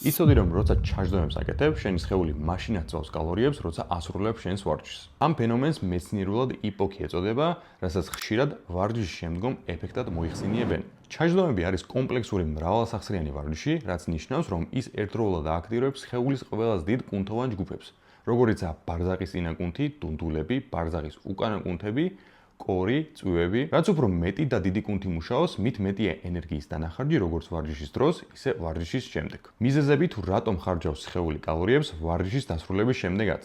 იცოდი რომ როცა ჩაჯდომებს აკეთებ, შენი სხეული მაშინაც წავს კალორიებს, როცა ასრულებს შენს ვარჯიშს. ამ ფენომენს მეცნიერულად იპოქი ეწოდება, რასაც ხშირად ვარჯიშის შემდგომ ეფექტად მოიხსენიებენ. ჩაჯდომები არის კომპლექსური მრავალსახსრიანი ვარჯიში, რაც ნიშნავს, რომ ის ერთდროულად ააქტივირებს სხეულის ყველაზე დიდ კუნთოვან ჯგუფებს, როგორიცაა ბარზაყის წინა კუნთი, დუნდულები, ბარზაყის უკანა კუნთები, კორი, წვივები. რაც უფრო მეტი და დიდი კუნთი მუშაობს, მით მეტია ენერგიის დანახარჯი როგორც ვარჯიშის დროს, ისე ვარჯიშის შემდეგ. მიზეზები თუ რატომ ხარჯავს სხეული კალორიებს ვარჯიშის დასრულების შემდეგაც.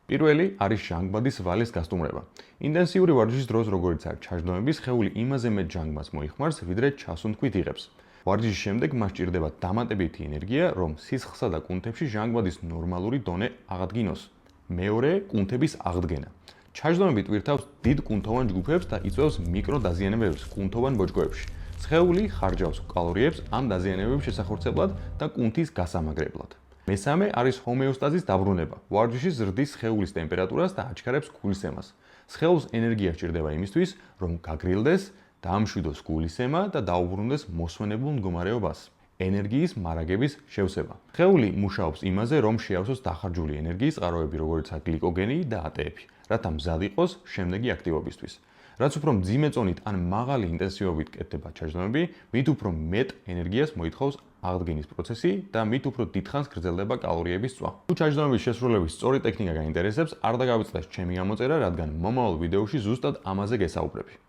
პირველი არის ჟანგბადის ვალის გასტუმრება. ინტენსიური ვარჯიშის დროს, როგორიცაა ჩაჯდომები, სხეული იმაზე მეტ ჟანგბადს მოიხმარს, ვიდრე ჩასუნთქვით იღებს. ვარჯიშის შემდეგ მას ჭირდება დამატებითი ენერგია, რომ სისხლსა და კუნთებში ჟანგბადის ნორმალური დონე აღადგინოს. მეორე, კუნთების აღდგენა. ჩაჯდომები ტვირთავს დიდ კუნთოვან ჯგუფებს და იწვევს მიკრო დაზიანებებს კუნთოვან ბოჭკოებში. სხეული ხარჯავს კალორიებს ამ დაზიანებების შესახორცებლად და კუნთის გასამაგრებლად. მესამე არის ჰომეოსტაზის დაბრუნება. ვარჯიში ზრდის სხეულის ტემპერატურას და აჩქარებს გულისემას. სხეულს ენერგია სჭირდება იმისთვის, რომ გაგრილდეს, დაამშვიდოს გულისემა და დაუბრუნდეს მოსვენებულ მდგომარეობას. ენერგიის მარაგების შევსება. სხეული მუშაობს იმაზე, რომ შეავსოს დახარჯული ენერგიის წყაროები, როგორიცაა გლიკოგენი და ატეები, რათა მზად იყოს შემდეგი აქტივობისთვის. რაც უფრო მძიმე წონით ან მაღალი ინტენსივობით კეთდება ჩაჯდომები, მით უფრო მეტ ენერგიას მოითხოვს აღდგენის პროცესი და მით უფრო დიდხანს გრძელდება კალორიების წვა. თუ ჩაჯდომების შესრულების სწორი ტექნიკა გაინტერესებს, არ დაგავიწყდეს ჩემი გამოწერა, რადგან მომავალ ვიდეოში ზუსტად ამაზე გესაუბრები.